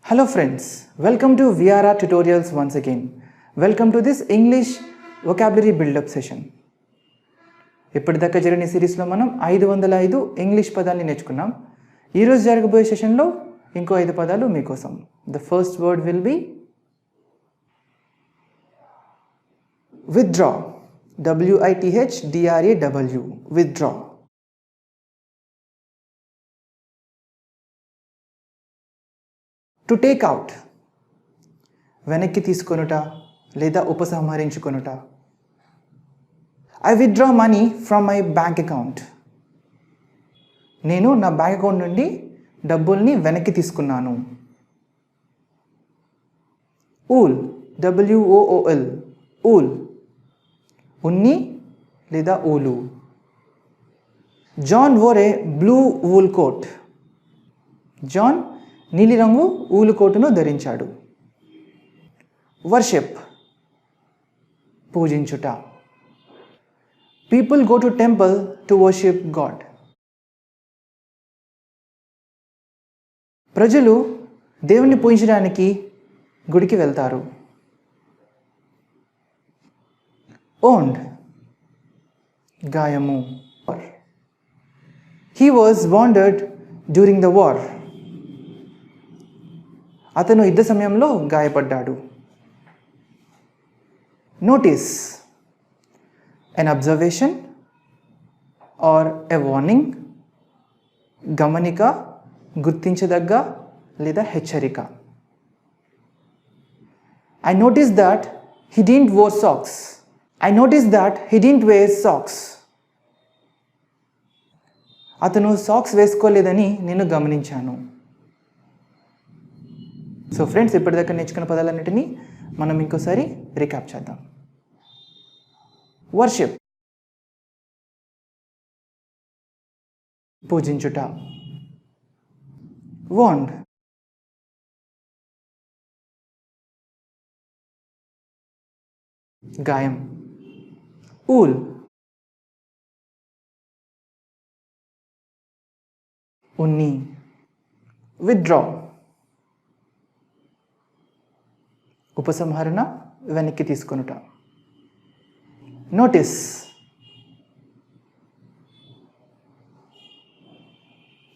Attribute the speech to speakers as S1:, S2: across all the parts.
S1: Hello friends, welcome to VRR tutorials once again. Welcome to this English vocabulary build-up session. ఇప్పటిదాకా జరిగిన సిరీస్లో మనం 505 English పదాలని నేర్చుకున్నాం. ఈరోజు జరగబోయే సెషన్లో ఇంకో 5 పదాలు మీకోసం. The first word will be withdraw. W-I-T-H-D-R-A-W. Withdraw. To take out, వెనక్కి తీసుకొనుట లేదా ఉపసంహరించుకొనుట. I withdraw money from my bank account. నేను నా బ్యాంక్ అకౌంట్ నుండి డబ్బుల్ని వెనక్కి తీసుకున్నాను. ఊల్, WOOL, ఊల్, ఉన్ని లేదా ఊలు. John wore a blue wool coat. John నీలిరంగు ఊలు కోటును ధరించాడు. వర్షిప్, పూజించుట. People go to temple to worship God. ప్రజలు దేవుణ్ణి పూజించడానికి గుడికి వెళ్తారు. ఓన్డ్, గాయము. He was wounded during the war. అతను యుద్ధ సమయంలో గాయపడ్డాడు. Notice, an observation or a warning. గమనిక, గుర్తించదగ్గ లేదా హెచ్చరిక. I noticed that he didn't wear socks. I noticed that he didn't wear socks. అతను సాక్స్ వేసుకోలేదని నేను గమనించాను. సో ఫ్రెండ్స్, ఇప్పటిదాకా నేర్చుకున్న పదాలన్నిటినీ మనం ఇంకోసారి రీక్యాప్ చేద్దాం. వర్షిప్, పూజించుట. వాండ్, గాయం. ఊల్, ఉన్ని. విత్డ్రా, ఉపసంహరణ, వెనక్కి తీసుకొనుట. నోటీస్,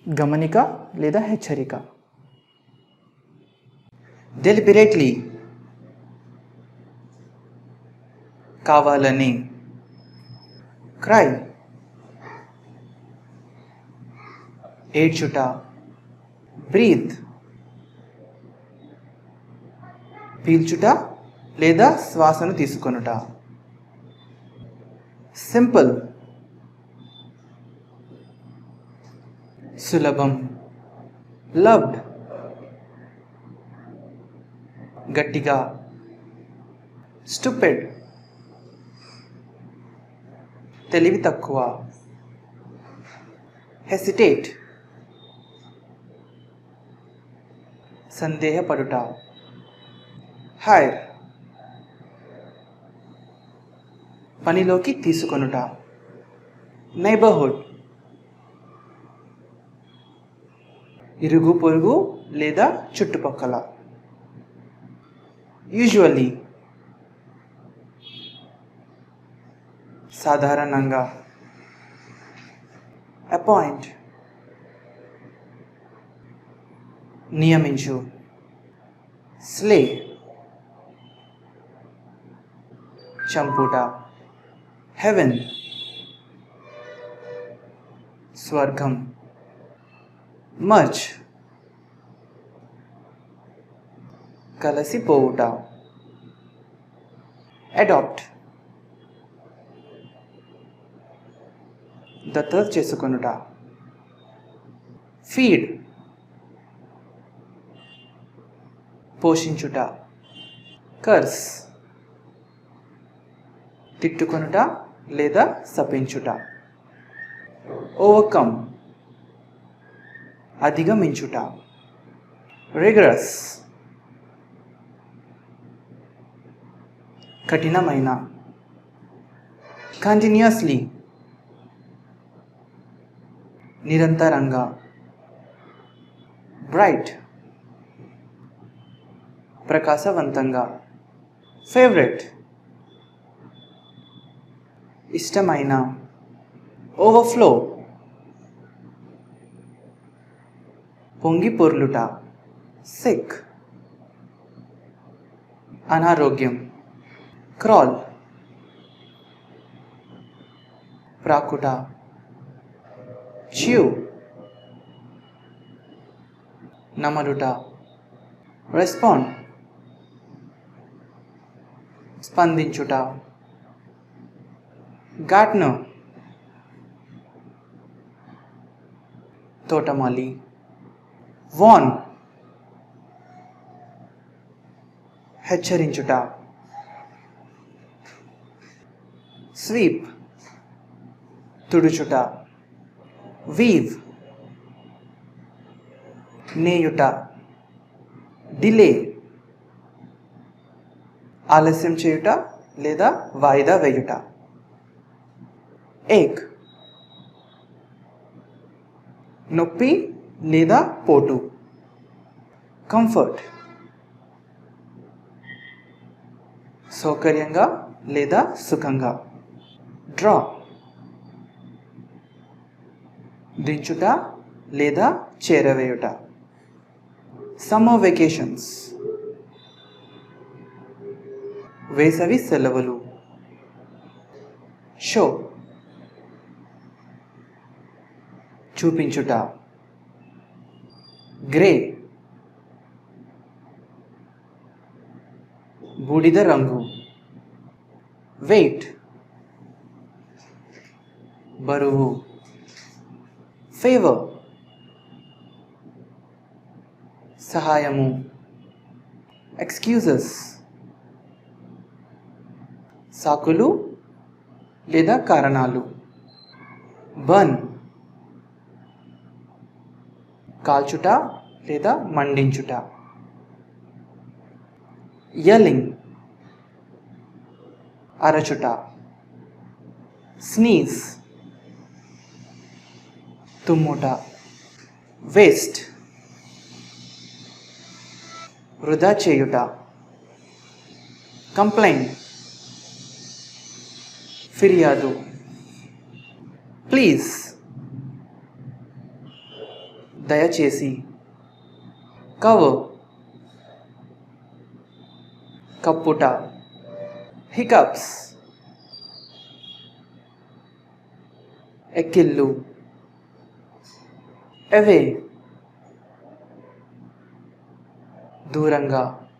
S1: గమనిక లేదా హెచ్చరిక. డెలిబరేట్లీ, కావాలని. క్రై, ఏడ్చుట. బ్రీత్, పీల్చుట లేదా శ్వాసను తీసుకొనుట. సింపుల్, సులభం. లవ్డ్, గట్టిగా. స్టూపిడ్, తెలివి తక్కువ. హెసిటేట్, సందేహపడుట. హైర్, పనిలోకి తీసుకొనుట. నైబర్హుడ్, ఇరుగు పొరుగు లేదా చుట్టుపక్కల. యూజువల్లీ, సాధారణంగా. అపాయింట్, నియమించు. స్లే, చంపుట. హెవెన్, స్వర్గం. మర్జ్, కలసిపోవుట. అడాప్ట్, దత్తత చేసుకొనుట. ఫీడ్, పోషించుట. కర్స్, తిట్టుకొనుట లేదా శపించుట. ఓవర్కమ్, అధిగమించుట. రిగరస్, కఠినమైన. కంటిన్యూస్లీ, నిరంతరంగా. బ్రైట్, ప్రకాశవంతంగా. ఫేవరెట్ ఇష్టమైన. ఓవర్ఫ్లో పొంగి పొర్లుట. సిక్ అనారోగ్యం. క్రాల్ ప్రాకుట. చ్యూ నమరుట. రెస్పాండ్ స్పందించుట. గార్డెనర్ తోటమాలి. వార్న్ హెచ్చరించుట. స్వీప్ తుడుచుట. వీవ్ నేయుట. డిలే ఆలస్యం చేయుట లేదా వాయిదా వేయుట. ఏక్ నొప్పి లేదా పోటు. కంఫర్ట్ సౌకర్యంగా లేదా సుఖంగా. డ్రా దించుట లేదా చేరవేయుట. సమ్మర్ వెకేషన్స్ వేసవి సెలవులు. షో చూపించుట. గ్రే బూడిద రంగు. వెయిట్ బరువు. ఫేవర్ సహాయము. ఎక్స్క్యూజెస్ సాకులు లేదా కారణాలు. బర్న్ కాల్చుట లేదా మండించుట. యెల్లింగ్ అరచుట. స్నీజ్ తుమ్ముట. వేస్ట్ వృధా చేయుట. కంప్లైంట్ ఫిర్యాదు. ప్లీజ్ దయచేసి. కవర్ కప్పుట. హికప్స్ ఎక్కిళ్ళు. అవే దూరంగా.